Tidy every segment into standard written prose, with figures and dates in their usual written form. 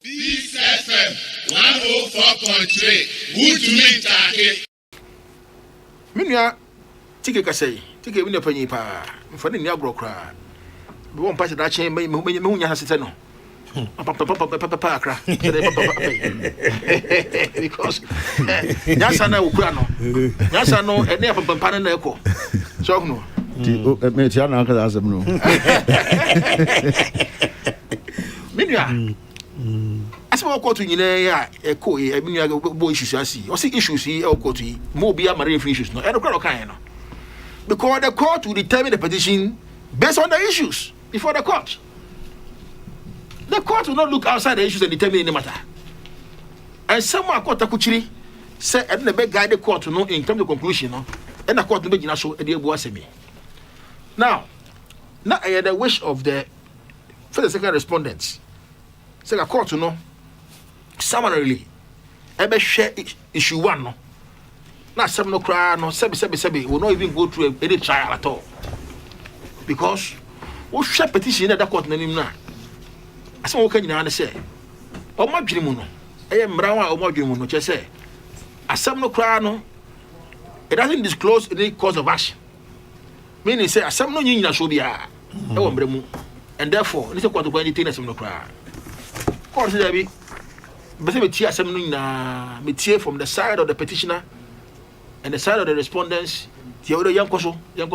Peace FM 104.3. Woodman Take. Minya tike kasei tike minya panyi pa mfani ni agro kra be won pa da chen me hunya hasete no papa akra because nyasa na ukura no nyasa no ene papa na eko so no me tia na ka asem no minya asema ko to nyina ya eko e minya bo issues asi o see issues e ko to mo bi amare free issues no e no kra kan no because the court will determine the petition based on the issues before the court. The court will not look outside the issues and determine any matter. And someone court akuchiri say and the big guide the court to know in terms of conclusion no and the court no be gina so e dey bu asemi. Now the wish of the first and second respondents say the court to know summarily e be share issue 1 no. Now some no cry no sebi will not even go through any trial at all. Because we share petition in the court na nim na. Asem wo ka nyina na say o ma dwene mu no e mra wa o ma dwene mu no che say asem no cry no it doesn't disclose any cause of action. Meaning say asem no nyina so bia e wo mra mu and therefore ni say court ko anything asem no cry. Court say bi be say me tie asem no nyina me tie from the side of the petitioner and the side of the respondents, the other young koso. Then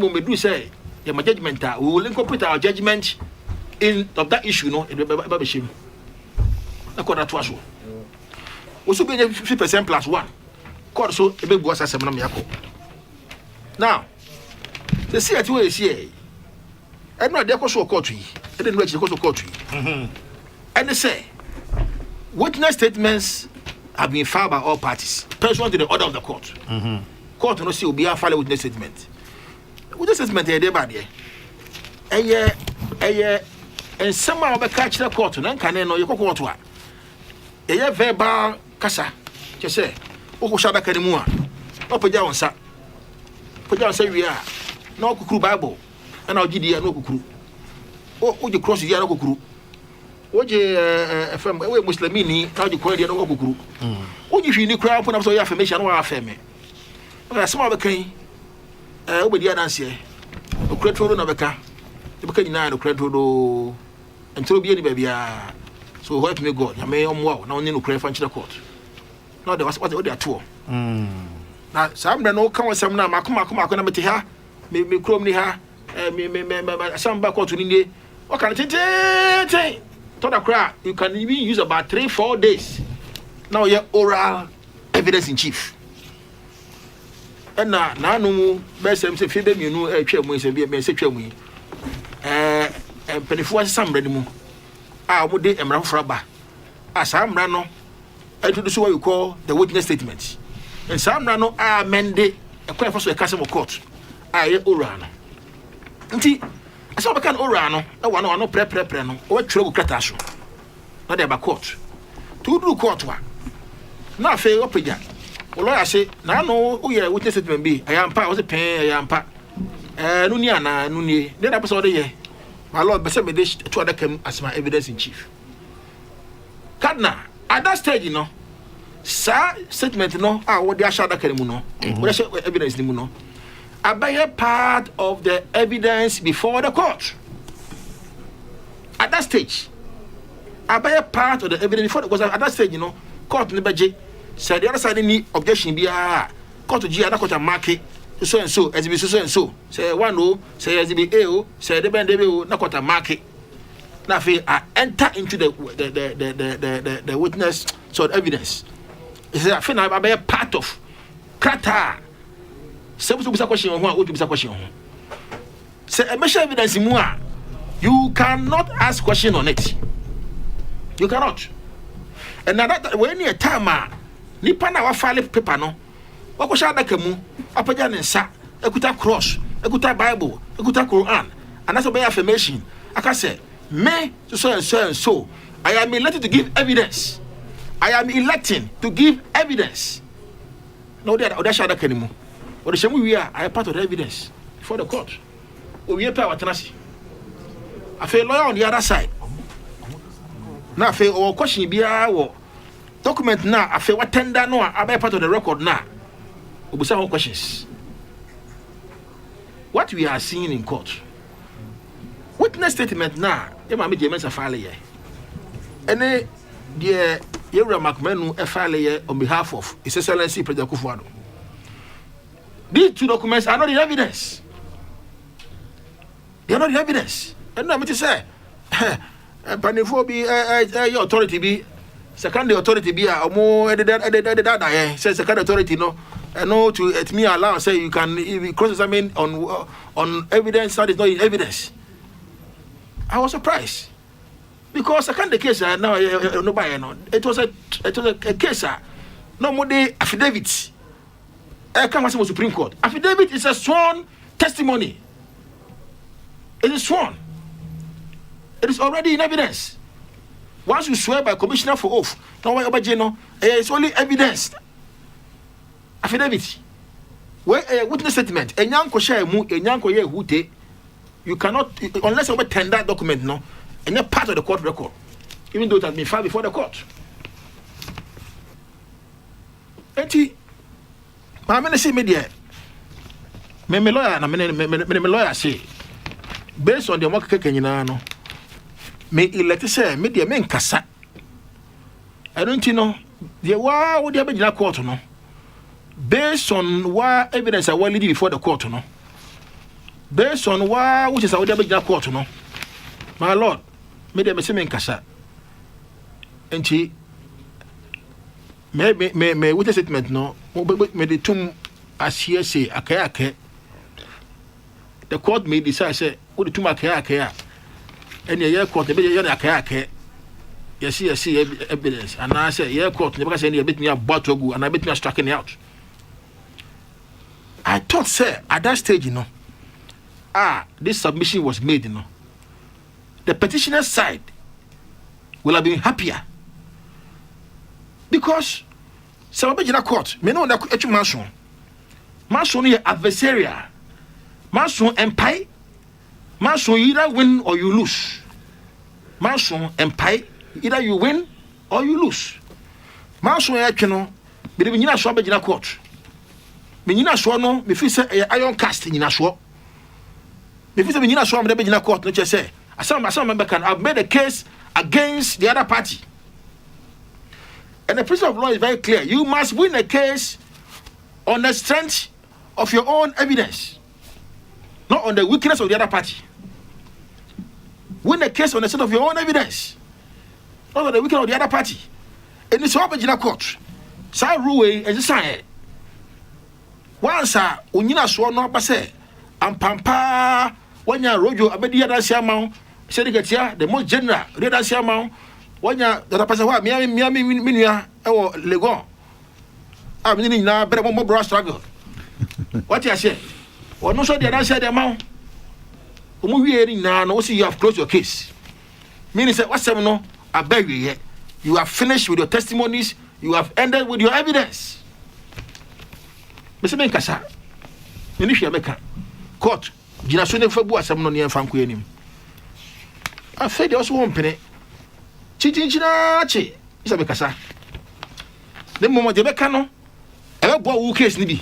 when we do say, the judgment, we will incorporate our judgment in of that issue, no, in the shame. I call that was so. Also, be 50% plus 1. Court so a big was as a miracle. Now, the CIT is here. I know they also court tree. I didn't know it's also court tree. And they say, witness statements have been filed by all parties, pursuant to the order of the court. Court no see will be a file witness statement. Witness statement here, there, and somehow be catch the court. None can know you court wa. Verbal kasa. Just say, "Oko shaba kanimua." No peja onsa. Peja onsa wia. No kukuru Bible. And I'll give you no kukuru. O je cross ya no kukuru. Oje FM we Muslimini na oje kwadi no kokuru oje hwi ni kra pona so ya affirmation no affirm o sama be kan obedi adanse o kretoro na beka e beka nyina no kretoro entro bi ni ba bia so help me God ya me omwa na oni no kra fa nchira court na de what they ato na sambre no kan wasam na makoma na mete ha me krom ni ha me samba court ni ne o kan tete you can even use about 3-4 days. Now you're oral evidence in chief. And now no best say feed you know twemu say be say twemu penifo samra ni mu mo de emra fofra ba samra no introduce what you call the witness statement. And samra no amende e kwa so e kase mo court ye oral no nti asa obekan ora no e wa no pre no o twere bu krata so na de ba court to do court wa na fe opega o lawyer say na no o ye witness statement bi ayampa o se pen ayampa no ni ana no ni de da person de ye my lord be say me de to adakam as my evidence in chief kadna at that stage no sa statement no wo de asha adakam mu no wo de evidence ni mu no abaye part of the evidence before the court. At that stage, abaye part of the evidence before because at that stage, you know, court nebeje said the other side any objection be court G other court market so and so as be so and so say one o say as be a say the bend o na court market. Now I enter into the witness sort of evidence. It's I feel abaye part of krata. Say question question. Say a measure evidence in moi. You cannot ask question on it. You cannot. And now that when you time nipa na wa file paper no. Wa ko sha adaka mu, apaja ne nsa, ekuta cross, ekuta Bible, ekuta Quran. And that's by affirmation. Aka say, me so and so. I am elected to give evidence. I am electing to give evidence. No that sha adaka ni mu. But the same we are part of the evidence before the court. We are power tenacity. I feel lawyer on the other side. na afei or question biara wo document na afei what tender no a part of the record na obusa ho questions. What we are seeing in court, witness statement na e ma me die mensa file ye ene die Yewura Makmenu e file ye on behalf of His Excellency President Akufo-Addo. These two documents are not the evidence. They are not the evidence. And I'm to say, Panifo be your authority be second authority be a more says second authority no to let me allow say you can cross examine on evidence that is not in evidence. I was surprised because second the case now no it was a case no more the affidavit. I come from Supreme Court. Affidavit is a sworn testimony. It is sworn. It is already in evidence. Once you swear by commissioner for oath, it's only evidence. Affidavit. Where a witness statement, a young kosher you cannot, unless you tender document, no, and you're part of the court record, even though it has been filed before the court. I'm going to say, media, my lawyer say, based on the work no, me elect say media men kasa. I don't know. The wa would have been court no. Based on what evidence I will lead before the court no. Based on what which is I would have been court no. My lord, media me say men kasa. And she me with the statement no. Me the tum as here say akaya. The court may decide say what the tum akaya. And your court, the baby, akaya. Yes, evidence. And I say, your court, never say any bit me a bottle and I bit me a striking out. I thought, sir, at that stage, this submission was made, the petitioner's side will have been happier. Because, Sabajina court, may know that you mansion. Mansion is adversarial. Mansion empire. Mansion either win or you lose. Mansion empire either you win or you lose. Mansion but if you not sure about court. Me not sure no, me feel say iron cast in sure. Me feel say me not sure about the court. No just say. Some member can have made a case against the other party. And the principle of law is very clear. You must win a case on the strength of your own evidence, not on the weakness of the other party. Win the case on the strength of your own evidence, not on the weakness of the other party. And it's all in court. So rule is sign. Once unyina so no pase ampampa wanya rojo abedi ya dansi amount sediketia the most general the dansi amount wanya that pase wa miami minua ewo legon amini ni na bere mo bro struggle what you say ono so the dansi the amount omo wie ni na no see you have closed your case meaning say what's no abeg you have finished with your testimonies, you have ended with your evidence. Mese men kasa ni hwe meka court gina so ne fa bu asem no ne fa nko anim afa de oso wompene chinchinchina chi isa be kasa ne momo de beka no e bo wo case ni bi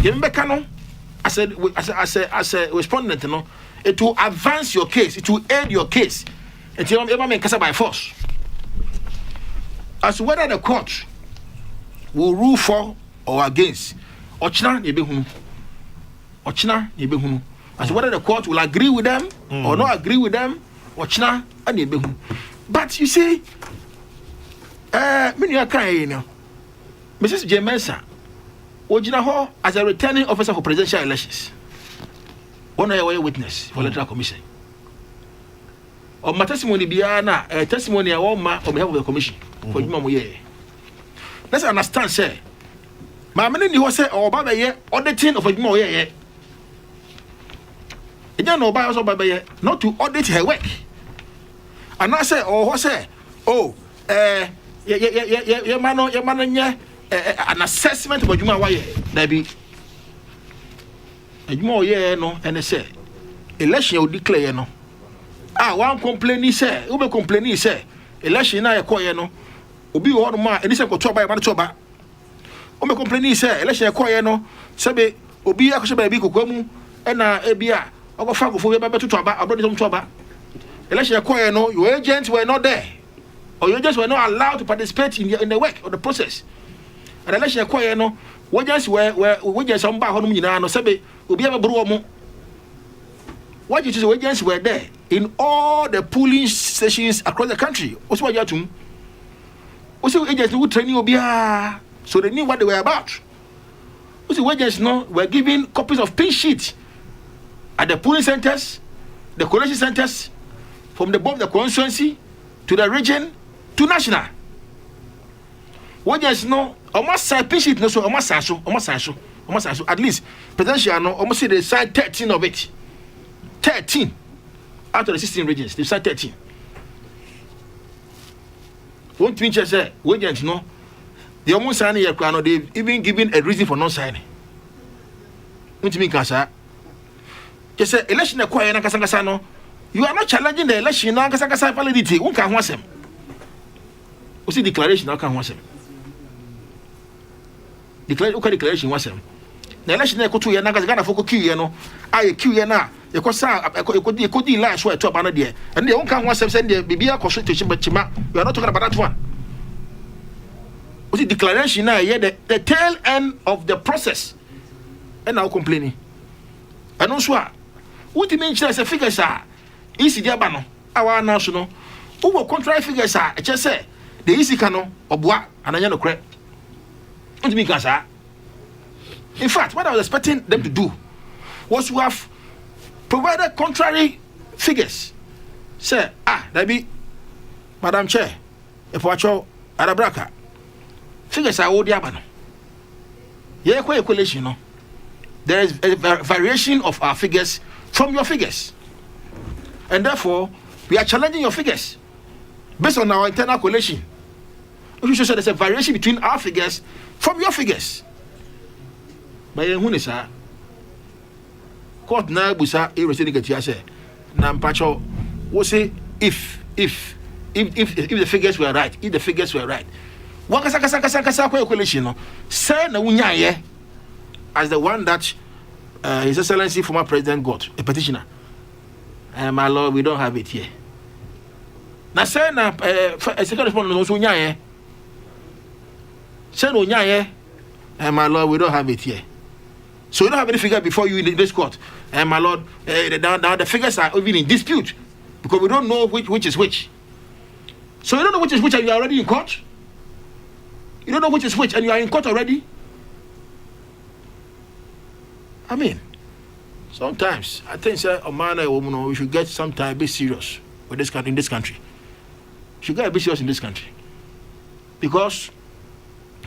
de beka no as a respondent no it will advance your case, it will aid your case. It will ever make kasa by force. As whether the court will rule for or against, ochina nebehunu. As whether the court will agree with them or not agree with them, ochina nebehunu. But you see, many are crying. Mrs. J. Mensah, ojina ho as a returning officer for presidential elections. One of your witness for electoral commission. Or my testimony biana a testimony I want on behalf of the commission for you. Let's understand, sir. My many you say or baba ye auditing of a more ye. It don't know by also baba ye not to audit her work. And I say, oh, what say? Oh, your man, an assessment of what you might there be. And more ye no, and they say, election will declare no. One complaint, say, who be complaining, say, election na yekoye no obi wo no ma eni se ko to ba e ma to ba o me complain say election yekoye no sebe obi akose ba bi kokwa mu e na e bia ogofa gofo be ba to ba abro de to ba election yekoye no your agents were not there or your agents were not allowed to participate in the work or the process and election yekoye no agents were agents on ba ho no nyina no sebe obi abro mo what you say agents were there in all the polling stations across the country. Also, what you do? Also, agents who training obia, so they knew what they were about. Also, agents were given copies of pin sheets at the polling centers, the collation centers, from the above the constituency to the region to national. Agents almost sign pin sheet so almost at least presidential almost say they signed 13 of it. 13 out of the 16 regions, they signed 13. One thing I say, agents they almost signing your crown, they've even given a reason for not signing. What do you mean, Kasa? Just say election acquire Nakasakasano. You are not challenging the election, Nakasakasa validity. Who can want them? What's the declaration? I can want them. Declaration was them. The election I go to Yanakasana for Q, I Q na. You could say, you could lie so to another day, and they won't come once and send the BBA consultation, but you are not talking about that one. What's the declaration now? Yeah, the tail end of the process, and now complaining. And also, what you mention as a figure, sir, is the Abano, our national, who will contrary figures, sir, just say, the easy cano, or bois, and I know crap. What do you mean, sir? In fact, what I was expecting them to do was to have provided contrary figures. Say, that be Madam Chair, if watch your Arabraka. Figures are all the Abano. Yeah, quite equation, no. There is a variation of our figures from your figures. And therefore, we are challenging your figures based on our internal collation. We should say there's a variation between our figures from your figures. But who is that? Court na busa irresiding get say na mpacho we say if the figures were right, if the figures were right, one kasa calculation no say na unyaye as the one that His Excellency former President got a petitioner. My lord, we don't have it here. Na say na second respondent also unyaye say no unyaye my lord, we don't have it here. So you don't have any figure before you in this court. And my lord, now the figures are even in dispute because we don't know which is which. So you don't know which is which and you are already in court? You don't know which is which and you are in court already? I mean, sometimes I think a man or woman, we should get sometime a bit serious with this country, in this country. We should get a bit serious in this country. Because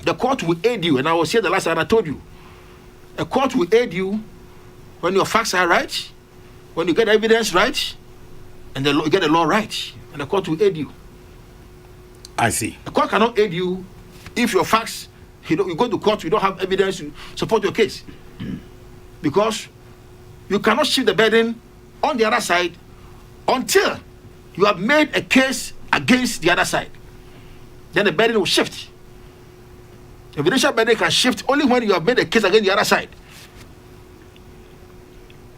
the court will aid you, and I was here the last time I told you. A court will aid you when your facts are right, when you get evidence right, and you get the law right, and the court will aid you. I see. The court cannot aid you if your facts, you go to court, you don't have evidence to support your case. Because you cannot shift the burden on the other side until you have made a case against the other side. Then the burden will shift. The evidential burden can shift only when you have made a case against the other side.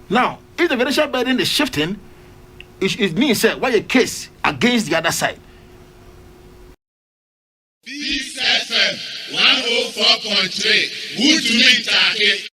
Now, if the evidential burden is shifting, it means that why a case against the other side. Peace FM 104.3. Good to meet you.